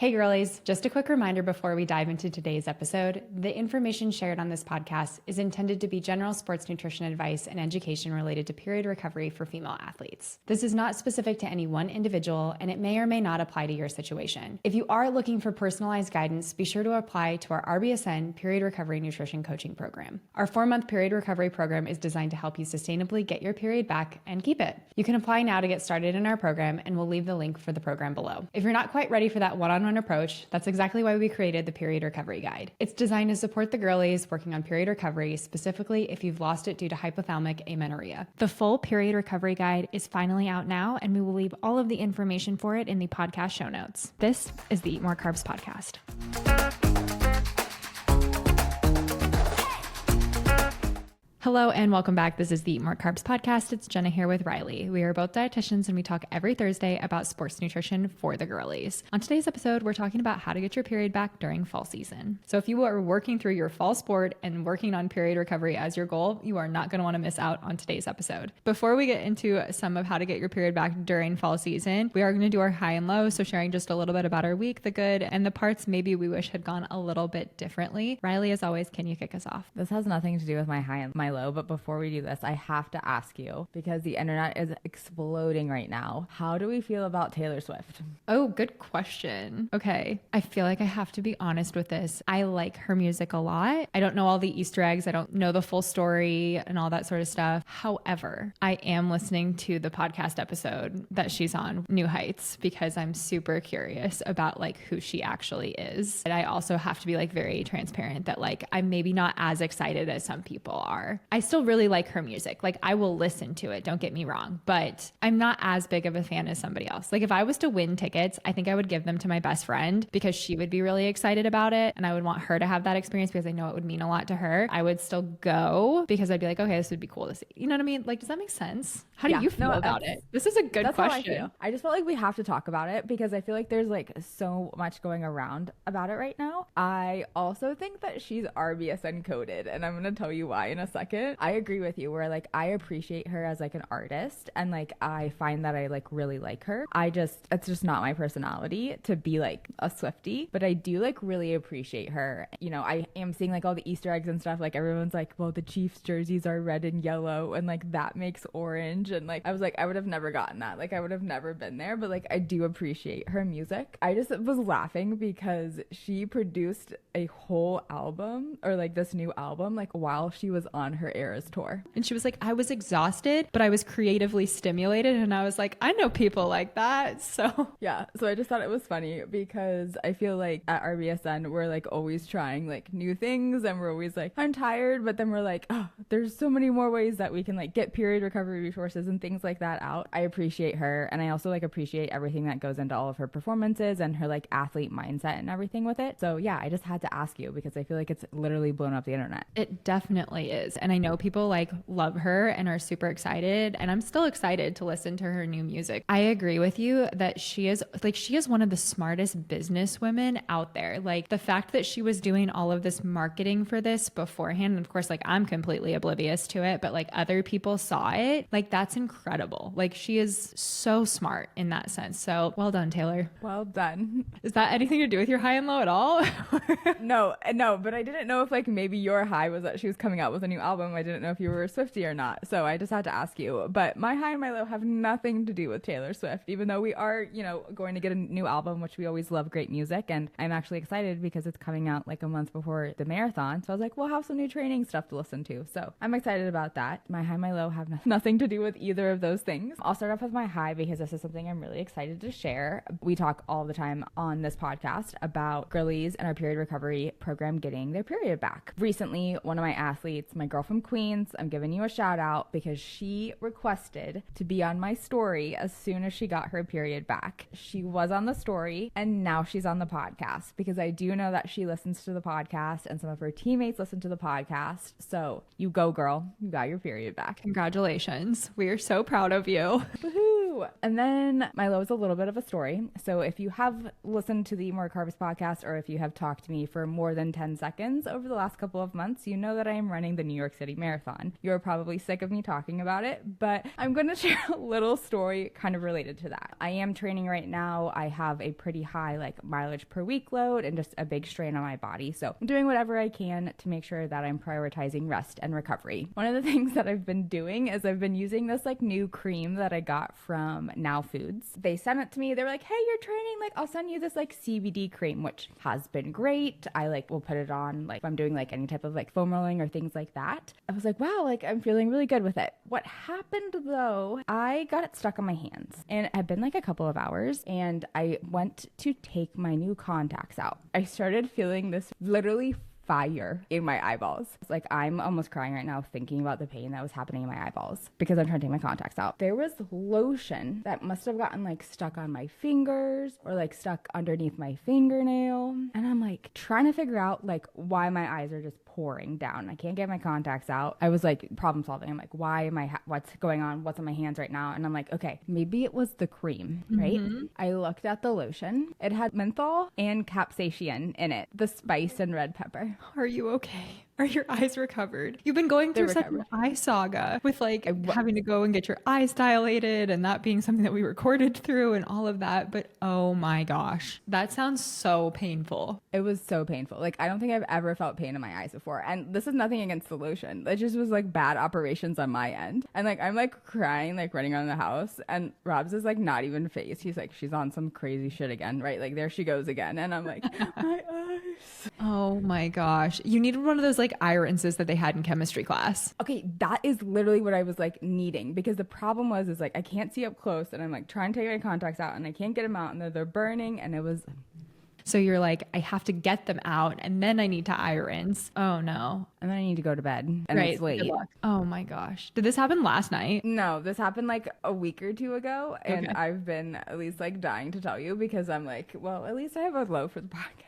Hey girlies, just a quick reminder before we dive into today's episode. The information shared on this podcast is intended to be general sports nutrition advice and education related to period recovery for female athletes. This is not specific to any one individual, and it may or may not apply to your situation. If you are looking for personalized guidance, be sure to apply to our RBSN Period Recovery Nutrition Coaching Program. Our 4-month period recovery program is designed to help you sustainably get your period back and keep it. You can apply now to get started in our program, and we'll leave the link for the program below. If you're not quite ready for that one-on-one approach, that's exactly why we created the Period Recovery Guide. It's designed to support the girlies working on period recovery, specifically if you've lost it due to hypothalamic amenorrhea. The full Period Recovery Guide is finally out now, and we will leave all of the information for it in the podcast show notes. This is the Eat More Carbs Podcast. Hello and welcome back. This is the Eat More Carbs Podcast. It's Jenna here with Reilly. We are both dietitians and we talk every Thursday about sports nutrition for the girlies. On today's episode, we're talking about how to get your period back during fall season. So if you are working through your fall sport and working on period recovery as your goal, you are not going to want to miss out on today's episode. Before we get into some of how to get your period back during fall season, we are going to do our high and low. So sharing just a little bit about our week, the good and the parts maybe we wish had gone a little bit differently. Reilly, as always, can you kick us off? This has nothing to do with my high and my low, but before we do this, I have to ask you, because the internet is exploding right now, how do we feel about Taylor Swift? Oh, good question. Okay. I feel like I have to be honest with this. I like her music a lot. I don't know all the Easter eggs. I don't know the full story and all that sort of stuff. However, I am listening to the podcast episode that she's on, New Heights, because I'm super curious about like who she actually is. And I also have to be like very transparent that like I'm maybe not as excited as some people are. I still really like her music. Like I will listen to it, don't get me wrong, but I'm not as big of a fan as somebody else. Like if I was to win tickets, I think I would give them to my best friend because she would be really excited about it and I would want her to have that experience because I know it would mean a lot to her. I would still go because I'd be like, okay, this would be cool to see. You know what I mean? Like, does that make sense? How do you feel about it? This is a good question. I just felt like we have to talk about it because I feel like there's like so much going around about it right now. I also think that she's RBSN coded and I'm going to tell you why in a second. I agree with you where like I appreciate her as like an artist and like I find that I like really like her. It's just not my personality to be like a Swiftie, but I do like really appreciate her. You know, I am seeing like all the Easter eggs and stuff. Like everyone's like, well, the Chiefs jerseys are red and yellow and like that makes orange. And like I was like, I would have never gotten that. Like I would have never been there, but like I do appreciate her music. I just was laughing because she produced a whole album or like this new album like while she was on her Eras tour. And she was like, I was exhausted, but I was creatively stimulated. And I was like, I know people like that. So yeah. So I just thought it was funny because I feel like at RBSN, we're like always trying like new things and we're always like, I'm tired. But then we're like, oh, there's so many more ways that we can like get period recovery resources and things like that out. I appreciate her. And I also like appreciate everything that goes into all of her performances and her like athlete mindset and everything with it. So yeah, I just had to ask you because I feel like it's literally blown up the internet. It definitely is. And I know people like love her and are super excited. And I'm still excited to listen to her new music. I agree with you that she is one of the smartest business women out there. Like the fact that she was doing all of this marketing for this beforehand. And of course, like I'm completely oblivious to it, but like other people saw it. Like that's incredible. Like she is so smart in that sense. So well done, Taylor. Well done. Is that anything to do with your high and low at all? No, but I didn't know if like maybe your high was that she was coming out with a new album. I didn't know if you were a Swiftie or not. So I just had to ask you. But my high and my low have nothing to do with Taylor Swift, even though we are, you know, going to get a new album, which we always love great music. And I'm actually excited because it's coming out like a month before the marathon. So I was like, we'll have some new training stuff to listen to. So I'm excited about that. My high and my low have nothing to do with either of those things. I'll start off with my high because this is something I'm really excited to share. We talk all the time on this podcast about girlies and our period recovery program getting their period back. Recently, one of my athletes, my girl from Queens, I'm giving you a shout out because she requested to be on my story as soon as she got her period back. She was on the story and now she's on the podcast because I do know that she listens to the podcast and some of her teammates listen to the podcast. So you go, girl. You got your period back. Congratulations. We are so proud of you. Woohoo. you. And then my low is a little bit of a story. So if you have listened to the Eat More Carbs podcast, or if you have talked to me for more than 10 seconds over the last couple of months, you know that I am running the New York City Marathon. You're probably sick of me talking about it, but I'm going to share a little story kind of related to that. I am training right now. I have a pretty high like mileage per week load and just a big strain on my body. So I'm doing whatever I can to make sure that I'm prioritizing rest and recovery. One of the things that I've been doing is I've been using this like new cream that I got from Now Foods. They sent it to me. They were like, hey, you're training. Like, I'll send you this like CBD cream, which has been great. I like will put it on like if I'm doing like any type of like foam rolling or things like that. I was like, wow, like I'm feeling really good with it. What happened though, I got it stuck on my hands and it had been like a couple of hours and I went to take my new contacts out. I started feeling this literally fire in my eyeballs. It's like I'm almost crying right now thinking about the pain that was happening in my eyeballs because I'm trying to take my contacts out. There was lotion that must have gotten like stuck on my fingers or like stuck underneath my fingernail. And I'm like trying to figure out like why my eyes are just pouring down. I can't get my contacts out. I was like problem solving. I'm like, why am I, what's going on? What's on my hands right now? And I'm like, okay, maybe it was the cream, right? I looked at the lotion. It had menthol and capsaicin in it, the spice and red pepper. Are you okay? Are your eyes recovered? You've been going through such an eye saga with like having to go and get your eyes dilated and that being something that we recorded through and all of that. But oh my gosh, that sounds so painful. It was so painful. Like I don't think I've ever felt pain in my eyes before. And this is nothing against the lotion. It just was like bad operations on my end. And like I'm like crying, like running around the house. And Rob's is like not even phased. He's like, she's on some crazy shit again, right? Like there she goes again. And I'm like, my eyes. Oh my gosh. You needed one of those like eye rinses that they had in chemistry class. Okay, that is literally what I was like needing because the problem was is like I can't see up close and I'm like trying to take my contacts out and I can't get them out and they're burning and it was. So you're like, I have to get them out and then I need to eye rinse. Oh no. And then I need to go to bed and right. It's late. Oh my gosh. Did this happen last night? No, this happened like a week or two ago and okay. I've been at least like dying to tell you because I'm like, well, at least I have a low for the podcast.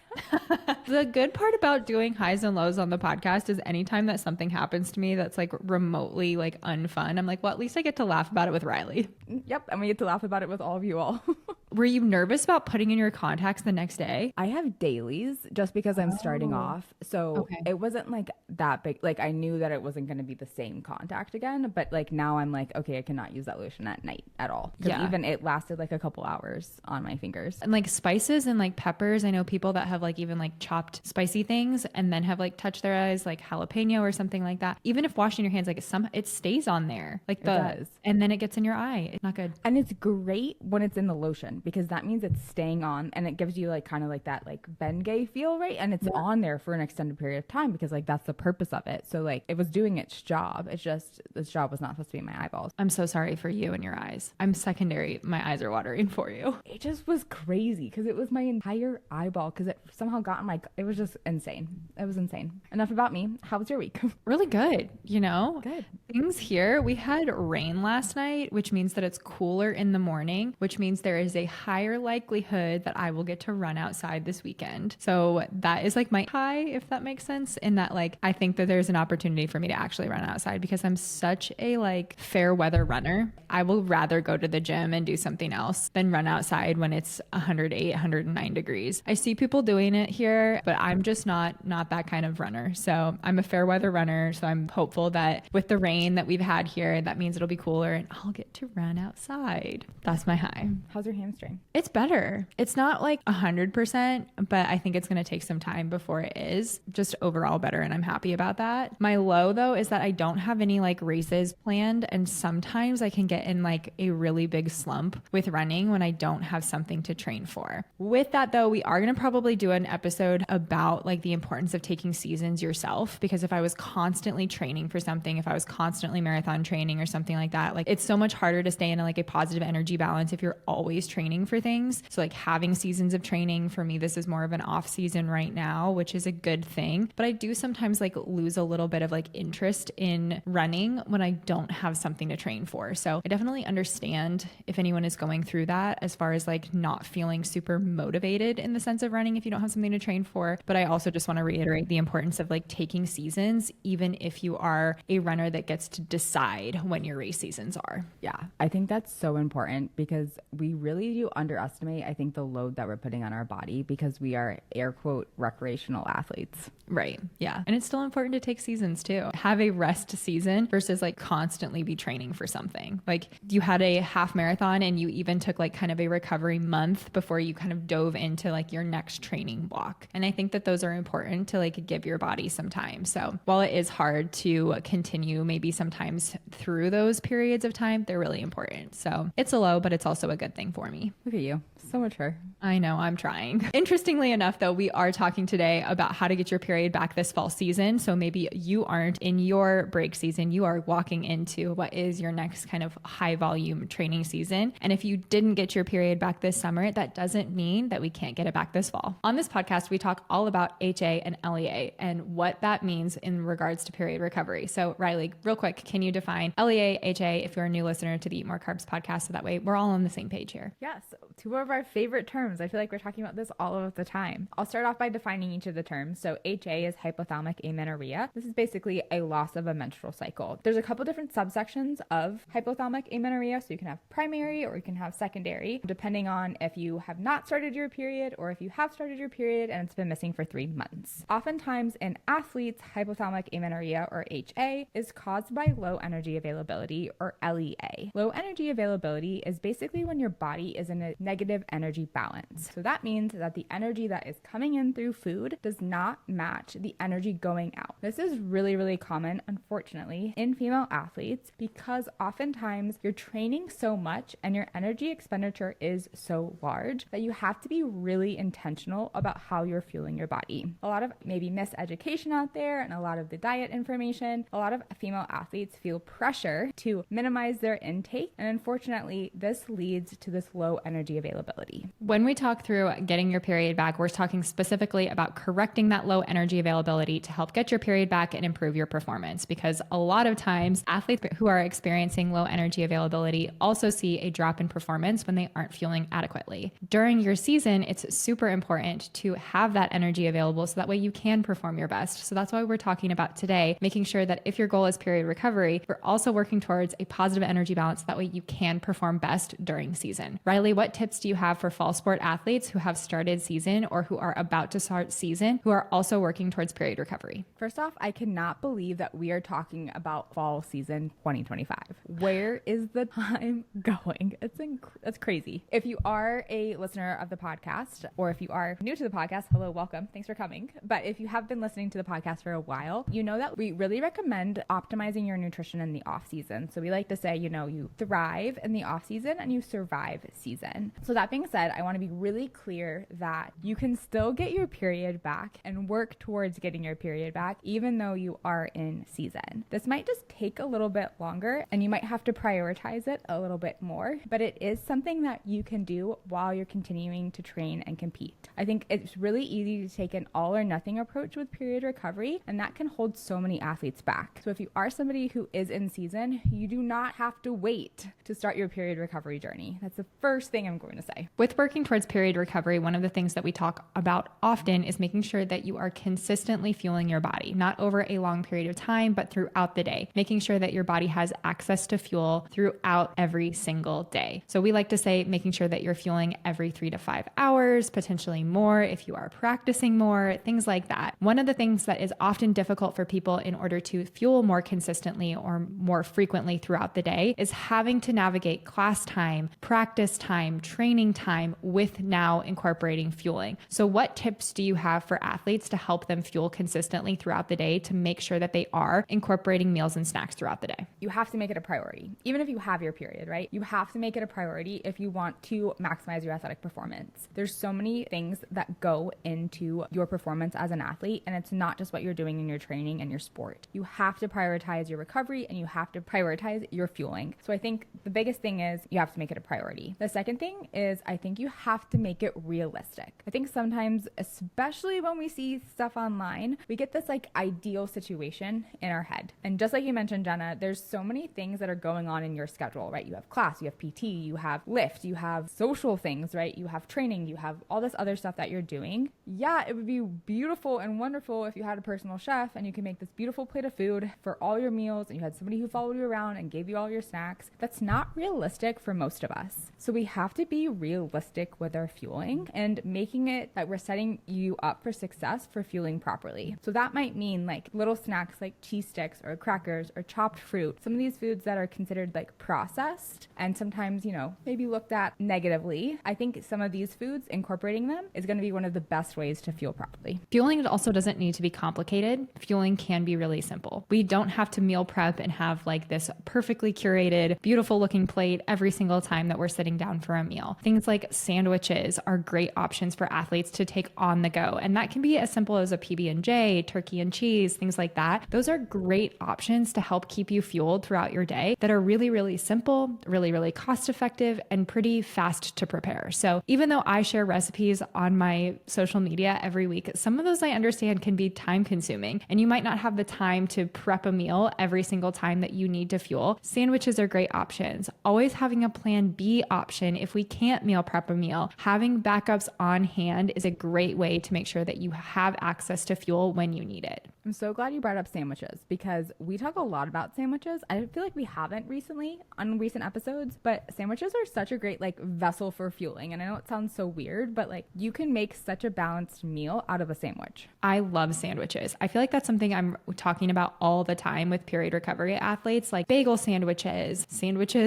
The good part about doing highs and lows on the podcast is anytime that something happens to me that's like remotely like unfun, I'm like, well, at least I get to laugh about it with Reilly. Yep. And we get to laugh about it with all of you all. Were you nervous about putting in your contacts the next day? I have dailies just because I'm starting off. So it wasn't like that big. Like I knew that it wasn't going to be the same contact again. But like now I'm like, okay, I cannot use that lotion at night at all. Yeah. Even it lasted like a couple hours on my fingers. And like spices and like peppers. I know people that have like even like chopped spicy things and then have like touched their eyes like jalapeno or something like that. Even if washing your hands, like it stays on there. Like it does. And then it gets in your eye. It's not good. And it's great when it's in the lotion because that means it's staying on and it gives you like kind of like that like Bengay feel, right? And it's on there for an extended period of time because like that's the purpose of it. So like it was doing its job. It's just this job was not supposed to be in my eyeballs. I'm so sorry for you and your eyes. I'm secondary. My eyes are watering for you. It just was crazy because it was my entire eyeball because it somehow got in my, it was just insane. It was insane. Enough about me. How was your week? Really good. You know, good things here. We had rain last night, which means that it's cooler in the morning, which means there is a higher likelihood that I will get to run outside this weekend. So that is like my high, if that makes sense, in that like I think that there's an opportunity for me to actually run outside because I'm such a like fair weather runner. I will rather go to the gym and do something else than run outside when it's 108, 109 degrees. I see people doing it here, but I'm just not that kind of runner. So I'm a fair weather runner. So I'm hopeful that with the rain that we've had here, that means it'll be cooler and I'll get to run outside. That's my high. How's your hamstring? It's better. It's not like 100%, but I think it's going to take some time before it is. Just overall better, and I'm happy about that. My low though is that I don't have any like races planned, and sometimes I can get in like a really big slump with running when I don't have something to train for. With that though, we are going to probably do an episode about like the importance of taking seasons yourself, because if I was constantly training for something, if I was constantly marathon training or something like that, like it's so much harder to stay in like a positive energy balance if you're always training for things. So like having seasons of training, for me, this is more of an off season right now, which is a good thing. But I do sometimes like lose a little bit of like interest in running when I don't have something to train for. So I definitely understand if anyone is going through that as far as like not feeling super motivated in the sense of running if you don't have something to train for. But I also just want to reiterate the importance of like taking seasons, even if you are a runner that gets to decide when your race seasons are. Yeah, I think that's so important because we really do underestimate, I think, the load that we're putting on our body because we are air quote recreational athletes. Right. Yeah. And it's still important to take seasons too. Have a rest season versus like constantly be training for something. Like you had a half marathon and you even took like kind of a recovery month before you kind of dove into like your next training block. And I think that those are important to like give your body some time. So while it is hard to continue maybe sometimes through those periods of time, they're really important. So it's a low, but it's also a good thing for me. Look at you. So mature. I know, I'm trying. Interestingly enough, though, we are talking today about how to get your period back this fall season. So maybe you aren't in your break season. You are walking into what is your next kind of high volume training season. And if you didn't get your period back this summer, that doesn't mean that we can't get it back this fall. On this podcast, we talk all about HA and LEA and what that means in regards to period recovery. So Reilly, real quick, can you define LEA, HA if you're a new listener to the Eat More Carbs podcast? So that way we're all on the same page here. Yes. Two of our favorite terms. I feel like we're talking about this all of the time. I'll start off by defining each of the terms. So HA is hypothalamic amenorrhea. This is basically a loss of a menstrual cycle. There's a couple different subsections of hypothalamic amenorrhea. So you can have primary or you can have secondary, depending on if you have not started your period or if you have started your period and it's been missing for 3 months. Oftentimes in athletes, hypothalamic amenorrhea or HA is caused by low energy availability or LEA. Low energy availability is basically when your body is in a negative energy balance. So that means that the energy that is coming in through food does not match the energy going out. This is really, really common, unfortunately, in female athletes because oftentimes you're training so much and your energy expenditure is so large that you have to be really intentional about how you're fueling your body. A lot of maybe miseducation out there and a lot of the diet information, a lot of female athletes feel pressure to minimize their intake, and unfortunately, this leads to this low energy availability. When we talk through getting your period back, we're talking specifically about correcting that low energy availability to help get your period back and improve your performance. Because a lot of times athletes who are experiencing low energy availability also see a drop in performance when they aren't fueling adequately. During your season, it's super important to have that energy available so that way you can perform your best. So that's why we're talking about today, making sure that if your goal is period recovery, we're also working towards a positive energy balance. So that way you can perform best during season. Reilly, what tips do you have for fall sport athletes who have started season or who are about to start season who are also working towards period recovery? First off, I cannot believe that we are talking about fall season 2025. Where is the time going? It's crazy. If you are a listener of the podcast, or if you are new to the podcast, hello, welcome. Thanks for coming. But if you have been listening to the podcast for a while, you know that we really recommend optimizing your nutrition in the off season. So we like to say, you thrive in the off season and you survive season. So that being said, I want to be really clear that you can still get your period back and work towards getting your period back, even though you are in season. This might just take a little bit longer and you might have to prioritize it a little bit more, but it is something that you can do while you're continuing to train and compete. I think it's really easy to take an all or nothing approach with period recovery, and that can hold so many athletes back. So if you are somebody who is in season, you do not have to wait to start your period recovery journey. That's the first thing I'm going to say. With working towards period recovery, one of the things that we talk about often is making sure that you are consistently fueling your body, not over a long period of time, but throughout the day, making sure that your body has access to fuel throughout every single day. So we like to say making sure that you're fueling every 3 to 5 hours, potentially more if you are practicing more, things like that. One of the things that is often difficult for people in order to fuel more consistently or more frequently throughout the day is having to navigate class time, practice time, training time with now incorporating fueling. So what tips do you have for athletes to help them fuel consistently throughout the day to make sure that they are incorporating meals and snacks throughout the day? You have to make it a priority. Even if you have your period, right? You have to make it a priority if you want to maximize your athletic performance. There's so many things that go into your performance as an athlete, and it's not just what you're doing in your training and your sport. You have to prioritize your recovery and you have to prioritize your fueling. So I think the biggest thing is you have to make it a priority. The second thing is I think you have to make it realistic. I think sometimes, especially when we see stuff online, we get this like ideal situation in our head. And just like you mentioned, Jenna, there's so many things that are going on in your schedule, right? You have class, you have PT, you have lift, you have social things, right? You have training, you have all this other stuff that you're doing. Yeah, it would be beautiful and wonderful if you had a personal chef and you can make this beautiful plate of food for all your meals and you had somebody who followed you around and gave you all your snacks. That's not realistic for most of us. So we have to be realistic with our fueling and making it that we're setting you up for success for fueling properly. So that might mean like little snacks like cheese sticks or crackers or chopped fruit. Some of these foods that are considered like processed and sometimes, maybe looked at negatively. I think some of these foods, incorporating them is going to be one of the best ways to fuel properly. Fueling also doesn't need to be complicated. Fueling can be really simple. We don't have to meal prep and have like this perfectly curated, beautiful looking plate every single time that we're sitting down for a meal. Things like sandwiches are great options for athletes to take on the go. And that can be as simple as a PB&J, turkey and cheese, things like that. Those are great options to help keep you fueled throughout your day that are really, really simple, really, really cost effective and pretty fast to prepare. So even though I share recipes on my social media every week, some of those I understand can be time consuming and you might not have the time to prep a meal every single time that you need to fuel. Sandwiches are great options. Always having a plan B option if we can't meal prep a meal. Having backups on hand is a great way to make sure that you have access to fuel when you need it. I'm so glad you brought up sandwiches because we talk a lot about sandwiches. I feel like we haven't recently on recent episodes, but sandwiches are such a great like vessel for fueling. And I know it sounds so weird, but like you can make such a balanced meal out of a sandwich. I love sandwiches. I feel like that's something I'm talking about all the time with period recovery athletes, like bagel sandwiches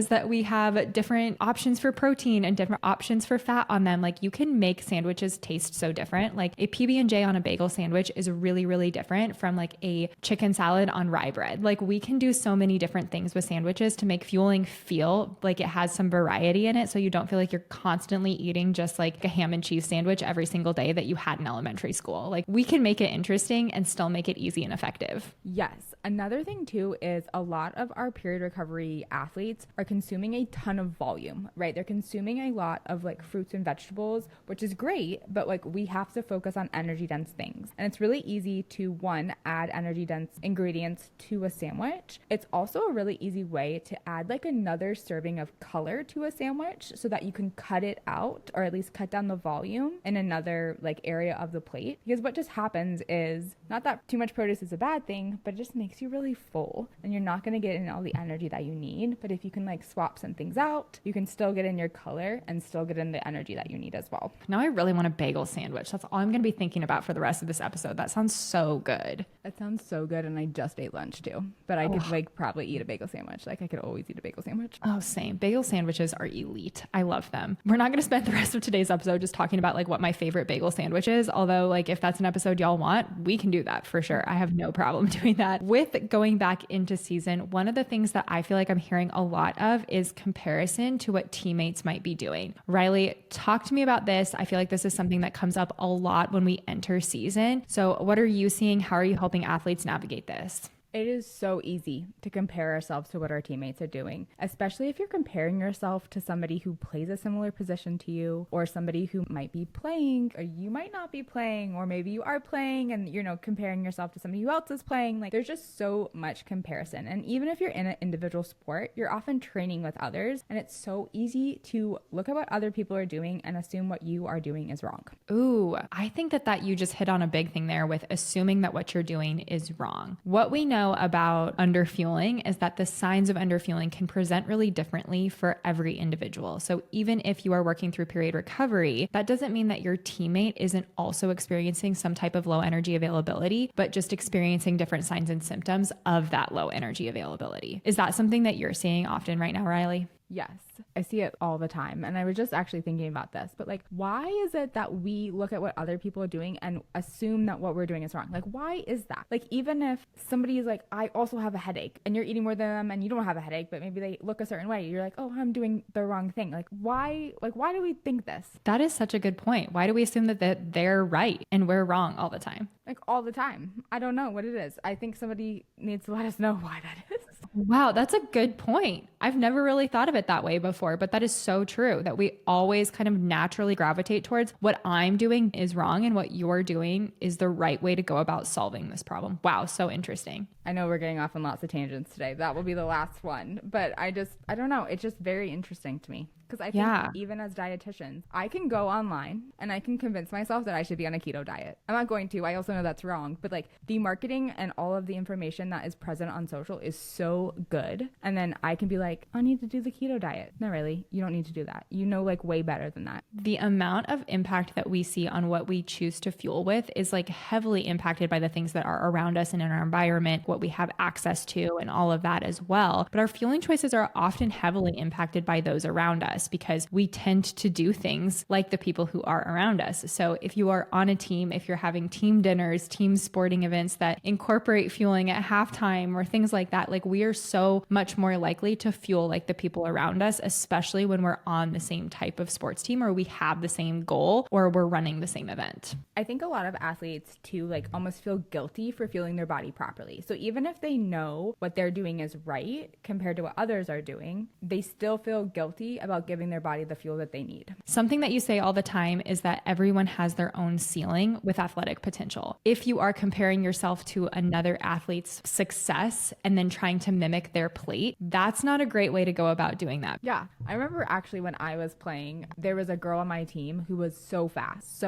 that we have different options for protein and different options for fat on them. Like you can make sandwiches taste so different. Like a PB&J on a bagel sandwich is really, really different from like a chicken salad on rye bread. Like we can do so many different things with sandwiches to make fueling feel like it has some variety in it. So you don't feel like you're constantly eating just like a ham and cheese sandwich every single day that you had in elementary school. Like we can make it interesting and still make it easy and effective. Yes. Another thing too is a lot of our period recovery athletes are consuming a ton of volume, right? They're consuming a lot of like fruits and vegetables, which is great, but like we have to focus on energy dense things. And it's really easy to add energy dense ingredients to a sandwich. It's also a really easy way to add like another serving of color to a sandwich so that you can cut it out or at least cut down the volume in another like area of the plate. Because what just happens is not that too much produce is a bad thing, but it just makes you really full and you're not going to get in all the energy that you need. But if you can like swap some things out, you can still get in your color and still get in the energy that you need as well. Now I really want a bagel sandwich. That's all I'm going to be thinking about for the rest of this episode. That sounds so good. That sounds so good. And I just ate lunch too, but I could like probably eat a bagel sandwich. Like I could always eat a bagel sandwich. Oh, same. Bagel sandwiches are elite. I love them. We're not going to spend the rest of today's episode just talking about like what my favorite bagel sandwich is. Although like if that's an episode y'all want, we can do that for sure. I have no problem doing that. With going back into season, one of the things that I feel like I'm hearing a lot of is comparison to what teammates might be doing. Reilly, talk to me about this. I feel like this is something that comes up a lot when we enter season. So what are you seeing? How are you helping athletes navigate this? It is so easy to compare ourselves to what our teammates are doing, especially if you're comparing yourself to somebody who plays a similar position to you or somebody who might be playing or you might not be playing, or maybe you are playing and comparing yourself to somebody who else is playing. Like there's just so much comparison. And even if you're in an individual sport, you're often training with others and it's so easy to look at what other people are doing and assume what you are doing is wrong. Ooh, I think that you just hit on a big thing there with assuming that what you're doing is wrong. What we know about underfueling is that the signs of underfueling can present really differently for every individual. So even if you are working through period recovery, that doesn't mean that your teammate isn't also experiencing some type of low energy availability, but just experiencing different signs and symptoms of that low energy availability. Is that something that you're seeing often right now, Reilly? Yes, I see it all the time. And I was just actually thinking about this, but like, why is it that we look at what other people are doing and assume that what we're doing is wrong? Like, why is that? Like, even if somebody is like, I also have a headache and you're eating more than them and you don't have a headache, but maybe they look a certain way. You're like, oh, I'm doing the wrong thing. Like, why do we think this? That is such a good point. Why do we assume that they're right and we're wrong all the time? Like all the time. I don't know what it is. I think somebody needs to let us know why that is. Wow, that's a good point. I've never really thought of it that way before, but that is so true that we always kind of naturally gravitate towards what I'm doing is wrong and what you're doing is the right way to go about solving this problem. Wow, so interesting. I know we're getting off on lots of tangents today. That will be the last one. But I don't know. It's just very interesting to me. Because I think even as dietitians, I can go online and I can convince myself that I should be on a keto diet. I'm not going to. I also know that's wrong. But like the marketing and all of the information that is present on social is so good. And then I can be like, I need to do the keto diet. No, really, you don't need to do that. You know, like way better than that. The amount of impact that we see on what we choose to fuel with is like heavily impacted by the things that are around us and in our environment, what we have access to and all of that as well. But our fueling choices are often heavily impacted by those around us, because we tend to do things like the people who are around us. So if you are on a team, if you're having team dinners, team sporting events that incorporate fueling at halftime or things like that, like we are so much more likely to fuel like the people around us, especially when we're on the same type of sports team or we have the same goal or we're running the same event. I think a lot of athletes too, like almost feel guilty for fueling their body properly. So even if they know what they're doing is right compared to what others are doing, they still feel guilty about giving their body the fuel that they need. Something that you say all the time is that everyone has their own ceiling with athletic potential. If you are comparing yourself to another athlete's success and then trying to mimic their plate, that's not a great way to go about doing that. Yeah. I remember actually when I was playing, there was a girl on my team who was so fast,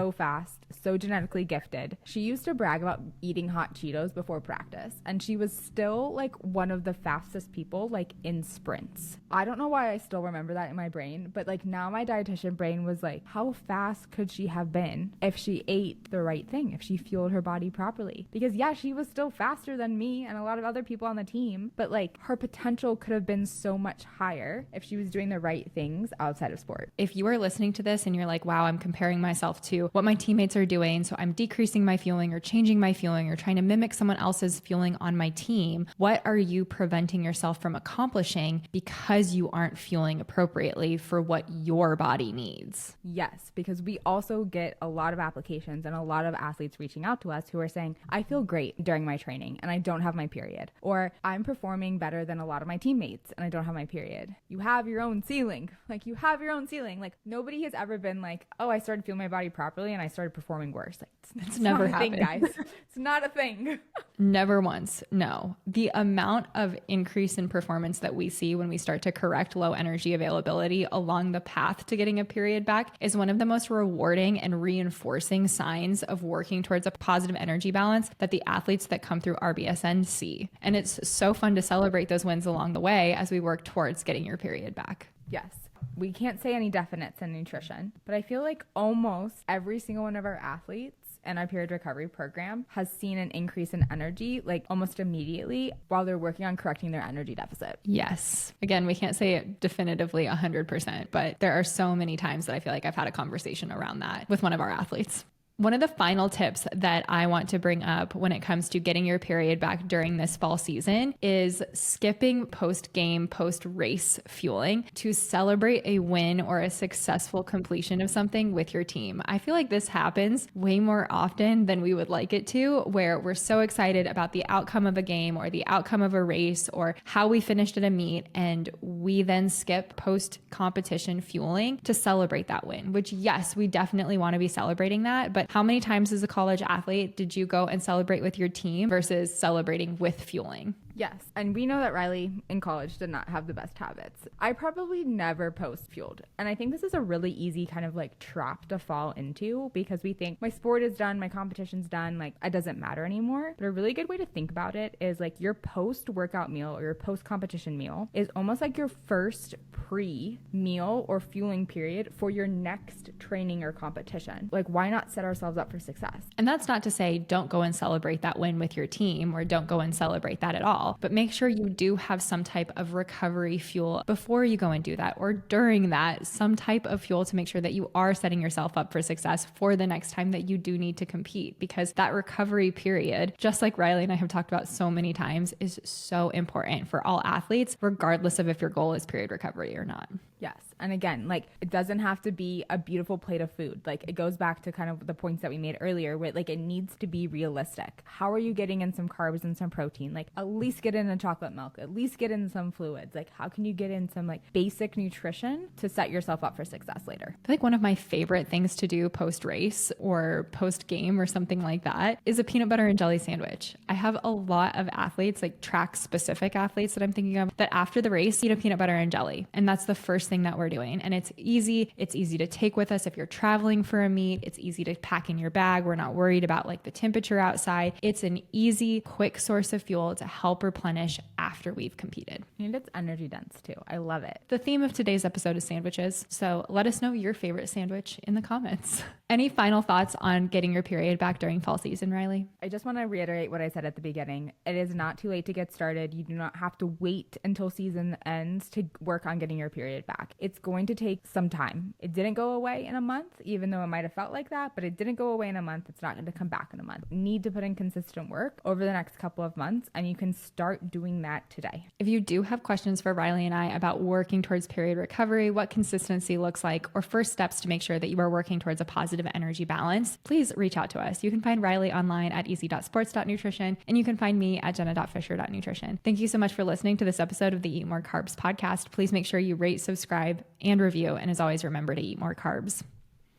so genetically gifted. She used to brag about eating hot Cheetos before practice, and she was still like one of the fastest people like in sprints. I don't know why I still remember that in my brain, but like now my dietitian brain was like, how fast could she have been if she ate the right thing, if she fueled her body properly? Because yeah, she was still faster than me and a lot of other people on the team, but like her potential could have been so much higher if she was doing the right things outside of sport. If you are listening to this and you're like, wow, I'm comparing myself to what my teammates are doing, so I'm decreasing my fueling or changing my fueling or trying to mimic someone else's fueling on my team, what are you preventing yourself from accomplishing because you aren't fueling appropriately for what your body needs? Yes, because we also get a lot of applications and a lot of athletes reaching out to us who are saying, I feel great during my training and I don't have my period. Or I'm performing better than a lot of my teammates and I don't have my period. You have your own ceiling. Like you have your own ceiling. Like nobody has ever been like, oh, I started feeling my body properly and I started performing worse. Like it's never not a thing, happened. guys. It's not a thing. Never once. No. The amount of increase in performance that we see when we start to correct low energy availability along the path to getting a period back is one of the most rewarding and reinforcing signs of working towards a positive energy balance that the athletes that come through RBSN see. And it's so fun to celebrate those wins along the way as we work towards getting your period back. Yes. We can't say any definites in nutrition, but I feel like almost every single one of our athletes in our period recovery program has seen an increase in energy, like almost immediately while they're working on correcting their energy deficit. Yes. Again, we can't say it definitively 100%, but there are so many times that I feel like I've had a conversation around that with one of our athletes. One of the final tips that I want to bring up when it comes to getting your period back during this fall season is skipping post-game, post-race fueling to celebrate a win or a successful completion of something with your team. I feel like this happens way more often than we would like it to, where we're so excited about the outcome of a game or the outcome of a race or how we finished at a meet, and we then skip post-competition fueling to celebrate that win, which yes, we definitely want to be celebrating that, but how many times as a college athlete did you go and celebrate with your team versus celebrating with fueling? Yes. And we know that Reilly in college did not have the best habits. I probably never post fueled. And I think this is a really easy kind of like trap to fall into because we think my sport is done, my competition's done, like it doesn't matter anymore. But a really good way to think about it is like your post workout meal or your post competition meal is almost like your first pre-meal or fueling period for your next training or competition. Like why not set ourselves up for success? And that's not to say don't go and celebrate that win with your team or don't go and celebrate that at all. But make sure you do have some type of recovery fuel before you go and do that, or during that, some type of fuel to make sure that you are setting yourself up for success for the next time that you do need to compete, because that recovery period, just like Reilly and I have talked about so many times, is so important for all athletes, regardless of if your goal is period recovery or not. Yes. And again, like it doesn't have to be a beautiful plate of food. Like it goes back to kind of the points that we made earlier where like it needs to be realistic. How are you getting in some carbs and some protein? Like at least get in a chocolate milk, at least get in some fluids. Like how can you get in some like basic nutrition to set yourself up for success later? I feel like one of my favorite things to do post race or post game or something like that is a peanut butter and jelly sandwich. I have a lot of athletes, like track specific athletes that I'm thinking of, that after the race eat a peanut butter and jelly. And that's the first thing that we're doing. And it's easy. It's easy to take with us if you're traveling for a meet. It's easy to pack in your bag. We're not worried about like the temperature outside. It's an easy, quick source of fuel to help replenish after we've competed. And it's energy dense too. I love it. The theme of today's episode is sandwiches. So let us know your favorite sandwich in the comments. Any final thoughts on getting your period back during fall season, Reilly? I just want to reiterate what I said at the beginning. It is not too late to get started. You do not have to wait until season ends to work on getting your period back. It's going to take some time. It didn't go away in a month, even though it might have felt like that, but it didn't go away in a month. It's not going to come back in a month. You need to put in consistent work over the next couple of months, and you can start doing that today. If you do have questions for Reilly and I about working towards period recovery, what consistency looks like, or first steps to make sure that you are working towards a positive energy balance, please reach out to us. You can find Reilly online at easy.sports.nutrition, and you can find me at jenna.fisher.nutrition. Thank you so much for listening to this episode of the Eat More Carbs podcast. Please make sure you rate, subscribe, and review. And as always, remember to eat more carbs.